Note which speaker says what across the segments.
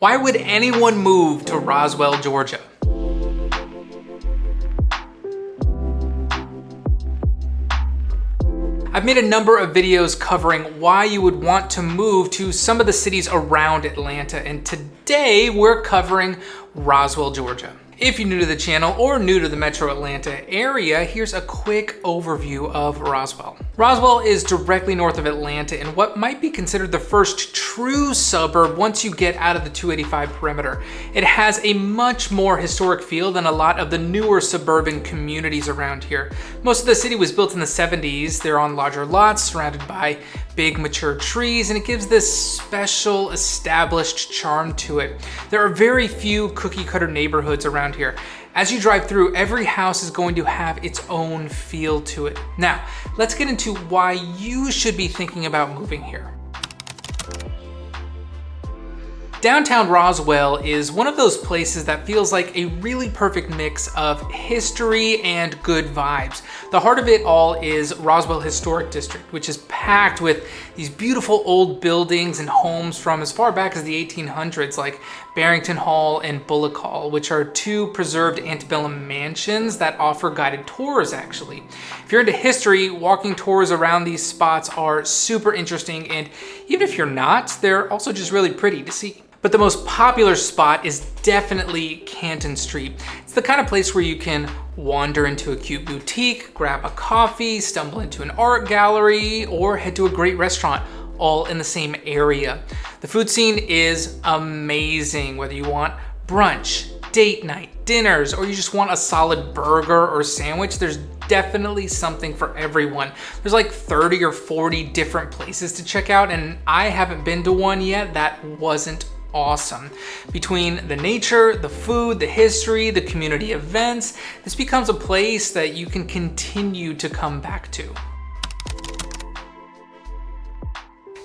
Speaker 1: Why would anyone move to Roswell, Georgia? I've made a number of videos covering why you would want to move to some of the cities around Atlanta, and today we're covering Roswell, Georgia. If you're new to the channel or new to the Metro Atlanta area, here's a quick overview of Roswell. Roswell is directly north of Atlanta in what might be considered the first true suburb once you get out of the 285 perimeter. It has a much more historic feel than a lot of the newer suburban communities around here. Most of the city was built in the 70s. They're on larger lots surrounded by big mature trees, and it gives this special established charm to it. There are very few cookie cutter neighborhoods around here. As you drive through, every house is going to have its own feel to it. Now, let's get into why you should be thinking about moving here. Downtown Roswell is one of those places that feels like a really perfect mix of history and good vibes. The heart of it all is Roswell Historic District, which is packed with these beautiful old buildings and homes from as far back as the 1800s, like Barrington Hall and Bullock Hall, which are two preserved antebellum mansions that offer guided tours, actually. If you're into history, walking tours around these spots are super interesting, and even if you're not, they're also just really pretty to see. But the most popular spot is definitely Canton Street. It's the kind of place where you can wander into a cute boutique, grab a coffee, stumble into an art gallery, or head to a great restaurant, all in the same area. The food scene is amazing, whether you want brunch, date night, dinners, or you just want a solid burger or sandwich. There's definitely something for everyone. There's like 30 or 40 different places to check out, and I haven't been to one yet that wasn't awesome. Between the nature, the food, the history, the community events, this becomes a place that you can continue to come back to.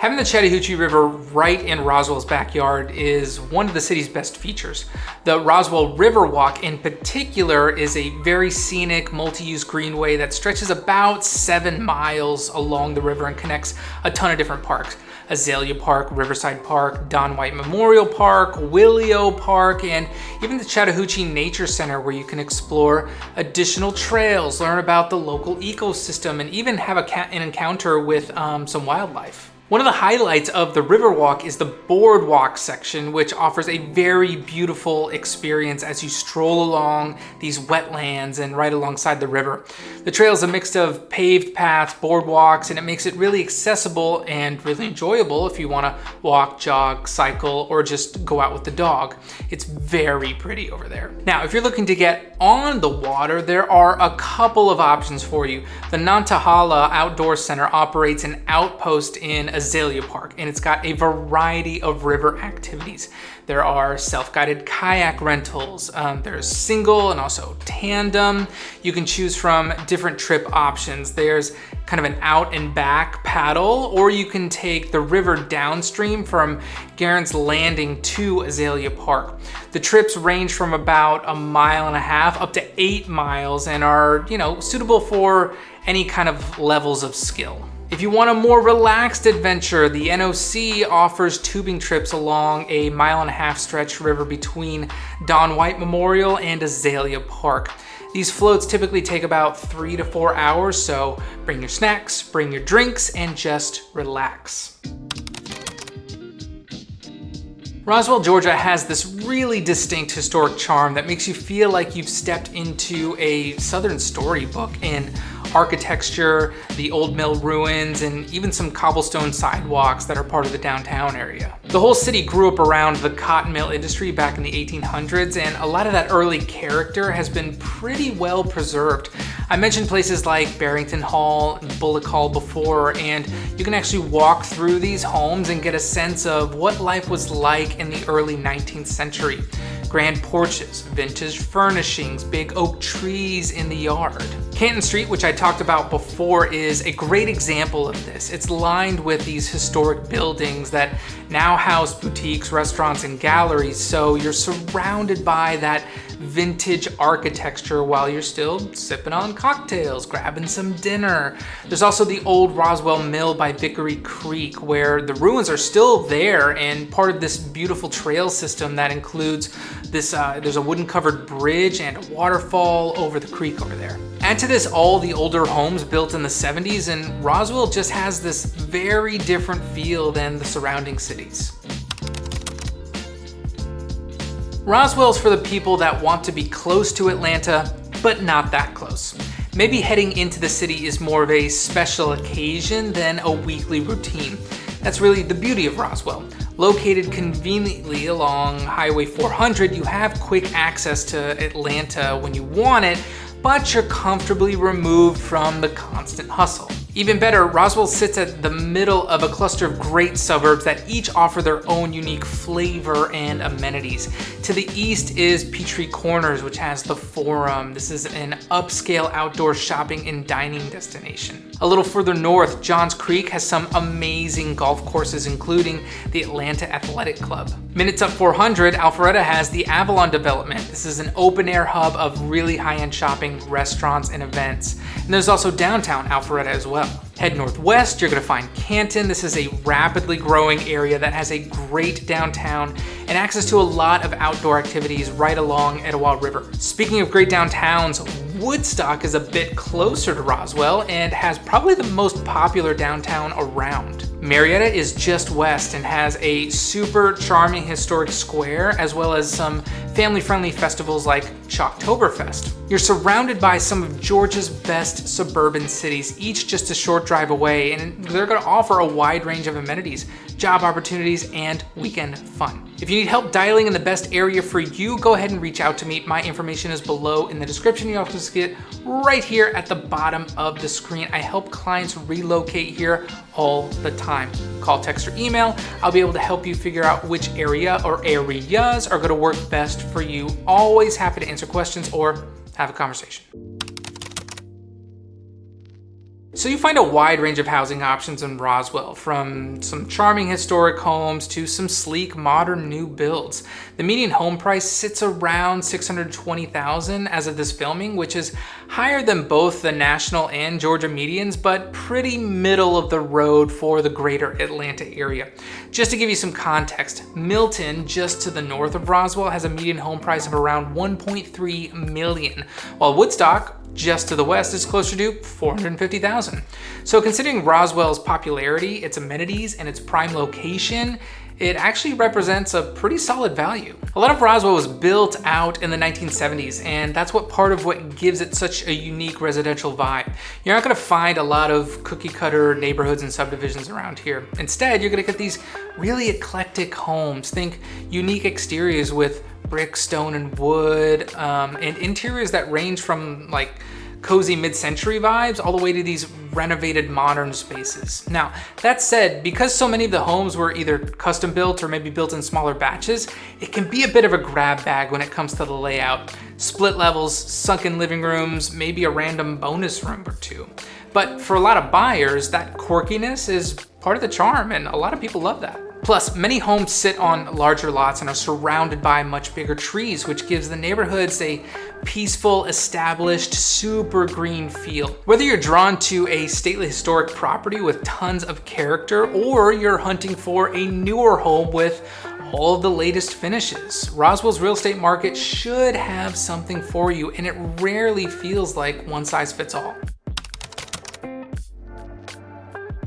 Speaker 1: Having the Chattahoochee River right in Roswell's backyard is one of the city's best features. The Roswell River Walk in particular is a very scenic multi-use greenway that stretches about 7 miles along the river and connects a ton of different parks. Azalea Park, Riverside Park, Don White Memorial Park, Willio Park, and even the Chattahoochee Nature Center, where you can explore additional trails, learn about the local ecosystem, and even have an encounter with some wildlife. One of the highlights of the Riverwalk is the boardwalk section, which offers a very beautiful experience as you stroll along these wetlands and right alongside the river. The trail is a mix of paved paths, boardwalks, and it makes it really accessible and really enjoyable if you want to walk, jog, cycle, or just go out with the dog. It's very pretty over there. Now, if you're looking to get on the water, there are a couple of options for you. The Nantahala Outdoor Center operates an outpost in Azalea Park, and it's got a variety of river activities. There are self-guided kayak rentals, there's single and also tandem. You can choose from different trip options. There's kind of an out and back paddle, or you can take the river downstream from Garen's Landing to Azalea Park. The trips range from about 1.5 miles up to 8 miles and are, suitable for any kind of levels of skill. If you want a more relaxed adventure, the NOC offers tubing trips along a 1.5 mile stretch river between Don White Memorial and Azalea Park. These floats typically take about 3 to 4 hours, so bring your snacks, bring your drinks, and just relax. Roswell, Georgia has this really distinct historic charm that makes you feel like you've stepped into a Southern storybook in architecture, the old mill ruins, and even some cobblestone sidewalks that are part of the downtown area. The whole city grew up around the cotton mill industry back in the 1800s, and a lot of that early character has been pretty well preserved. I mentioned places like Barrington Hall and Bullock Hall before, and you can actually walk through these homes and get a sense of what life was like in the early 19th century. Grand porches, vintage furnishings, big oak trees in the yard. Canton Street, which I talked about before, is a great example of this. It's lined with these historic buildings that now house boutiques, restaurants, and galleries, so you're surrounded by that vintage architecture while you're still sipping on cocktails, grabbing some dinner. There's also the old Roswell Mill by Vickery Creek, where the ruins are still there and part of this beautiful trail system that includes this, there's a wooden covered bridge and a waterfall over the creek over there. Add to this all the older homes built in the 70s, and Roswell just has this very different feel than the surrounding cities. Roswell's for the people that want to be close to Atlanta, but not that close. Maybe heading into the city is more of a special occasion than a weekly routine. That's really the beauty of Roswell. Located conveniently along Highway 400, you have quick access to Atlanta when you want it, but you're comfortably removed from the constant hustle. Even better, Roswell sits at the middle of a cluster of great suburbs that each offer their own unique flavor and amenities. To the east is Peachtree Corners, which has the Forum. This is an upscale outdoor shopping and dining destination. A little further north, Johns Creek has some amazing golf courses, including the Atlanta Athletic Club. Minutes up 400, Alpharetta has the Avalon development. This is an open-air hub of really high-end shopping, restaurants, and events. And there's also downtown Alpharetta as well. Head northwest, you're gonna find Canton. This is a rapidly growing area that has a great downtown and access to a lot of outdoor activities right along Etowah River. Speaking of great downtowns, Woodstock is a bit closer to Roswell and has probably the most popular downtown around. Marietta is just west and has a super charming historic square, as well as some family-friendly festivals like Chalktoberfest. You're surrounded by some of Georgia's best suburban cities, each just a short drive away, and they're gonna offer a wide range of amenities, job opportunities, and weekend fun. If you need help dialing in the best area for you, go ahead and reach out to me. My information is below in the description. You also get it right here at the bottom of the screen. I help clients relocate here all the time. Call, text, or email. I'll be able to help you figure out which area or areas are gonna work best for you. Always happy to answer questions or have a conversation. So you find a wide range of housing options in Roswell, from some charming historic homes to some sleek modern new builds. The median home price sits around $620,000 as of this filming, which is higher than both the national and Georgia medians, but pretty middle of the road for the greater Atlanta area. Just to give you some context, Milton, just to the north of Roswell, has a median home price of around $1.3 million, while Woodstock, just to the west, is closer to $450,000. So considering Roswell's popularity, its amenities, and its prime location, it actually represents a pretty solid value. A lot of Roswell was built out in the 1970s, and that's part of what gives it such a unique residential vibe. You're not gonna find a lot of cookie cutter neighborhoods and subdivisions around here. Instead, you're gonna get these really eclectic homes. Think unique exteriors with brick, stone, and wood, and interiors that range from like cozy mid-century vibes all the way to these renovated modern spaces. Now, that said, because so many of the homes were either custom built or maybe built in smaller batches, it can be a bit of a grab bag when it comes to the layout. Split levels, sunken living rooms, maybe a random bonus room or two. But for a lot of buyers, that quirkiness is part of the charm, and a lot of people love that. Plus, many homes sit on larger lots and are surrounded by much bigger trees, which gives the neighborhoods a peaceful, established, super green feel. Whether you're drawn to a stately historic property with tons of character, or you're hunting for a newer home with all of the latest finishes, Roswell's real estate market should have something for you, and it rarely feels like one size fits all.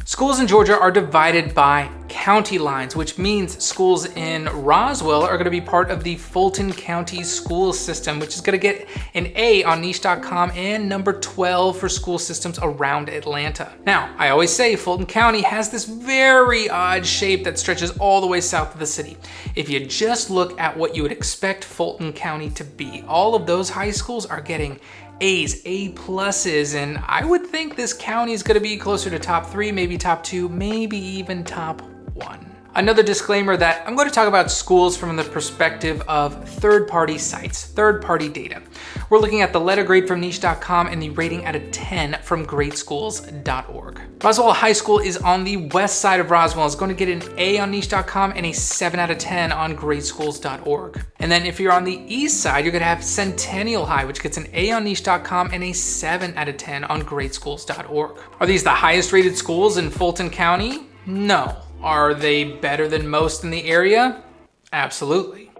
Speaker 1: Schools in Georgia are divided by county lines, which means schools in Roswell are going to be part of the Fulton County school system, which is going to get an A on niche.com and number 12 for school systems around Atlanta. Now, I always say Fulton County has this very odd shape that stretches all the way south of the city. If you just look at what you would expect Fulton County to be, all of those high schools are getting A's, A pluses, and I would think this county is gonna be closer to top 3, maybe top 2, maybe even top 1. Another disclaimer that I'm going to talk about schools from the perspective of third-party sites, third-party data. We're looking at the letter grade from niche.com and the rating out of 10 from greatschools.org. Roswell High School is on the west side of Roswell. It's going to get an A on niche.com and a 7 out of 10 on greatschools.org. And then if you're on the east side, you're going to have Centennial High, which gets an A on niche.com and a 7 out of 10 on greatschools.org. Are these the highest rated schools in Fulton County? No. Are they better than most in the area? Absolutely.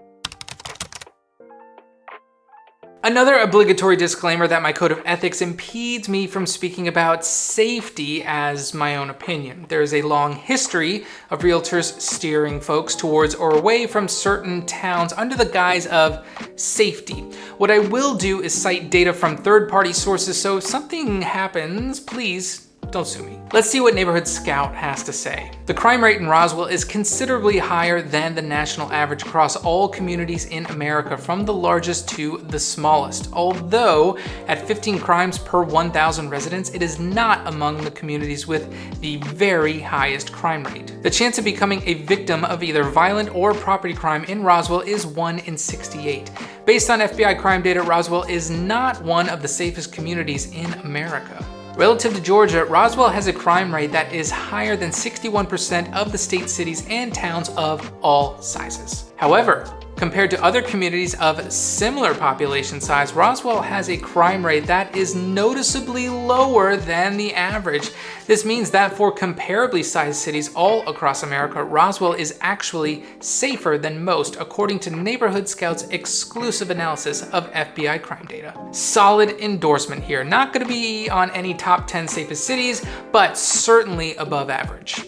Speaker 1: Another obligatory disclaimer that my code of ethics impedes me from speaking about safety as my own opinion. There is a long history of realtors steering folks towards or away from certain towns under the guise of safety. What I will do is cite data from third-party sources, so if something happens, please don't sue me. Let's see what Neighborhood Scout has to say. The crime rate in Roswell is considerably higher than the national average across all communities in America, from the largest to the smallest. Although at 15 crimes per 1,000 residents, it is not among the communities with the very highest crime rate. The chance of becoming a victim of either violent or property crime in Roswell is 1 in 68. Based on FBI crime data, Roswell is not one of the safest communities in America. Relative to Georgia, Roswell has a crime rate that is higher than 61% of the state cities and towns of all sizes. However, compared to other communities of similar population size, Roswell has a crime rate that is noticeably lower than the average. This means that for comparably sized cities all across America, Roswell is actually safer than most, according to Neighborhood Scout's exclusive analysis of FBI crime data. Solid endorsement here. Not going to be on any top 10 safest cities, but certainly above average.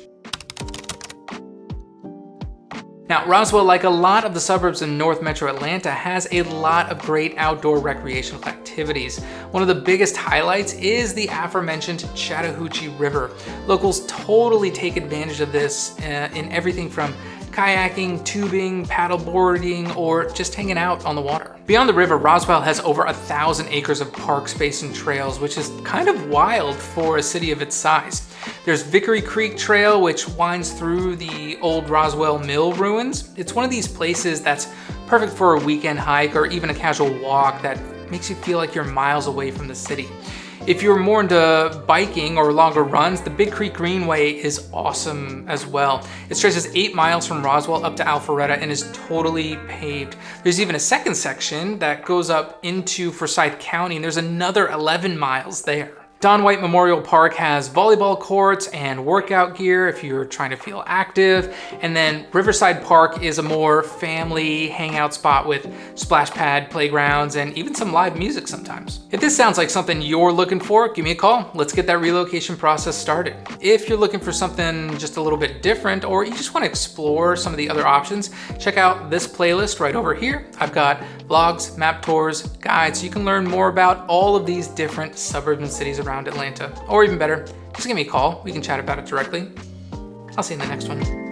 Speaker 1: Now, Roswell, like a lot of the suburbs in North Metro Atlanta, has a lot of great outdoor recreational activities. One of the biggest highlights is the aforementioned Chattahoochee River. Locals totally take advantage of this in everything from kayaking, tubing, paddleboarding, or just hanging out on the water. Beyond the river, Roswell has over 1,000 acres of park space and trails, which is kind of wild for a city of its size. There's Vickery Creek Trail, which winds through the old Roswell Mill ruins. It's one of these places that's perfect for a weekend hike or even a casual walk that makes you feel like you're miles away from the city. If you're more into biking or longer runs, the Big Creek Greenway is awesome as well. It stretches 8 miles from Roswell up to Alpharetta and is totally paved. There's even a second section that goes up into Forsyth County, and there's another 11 miles there. Don White Memorial Park has volleyball courts and workout gear if you're trying to feel active. And then Riverside Park is a more family hangout spot with splash pad, playgrounds, and even some live music sometimes. If this sounds like something you're looking for, give me a call. Let's get that relocation process started. If you're looking for something just a little bit different, or you just want to explore some of the other options, check out this playlist right over here. I've got vlogs, map tours, guides, so you can learn more about all of these different suburbs and cities around Atlanta. Or even better, just give me a call. We can chat about it directly. I'll see you in the next one.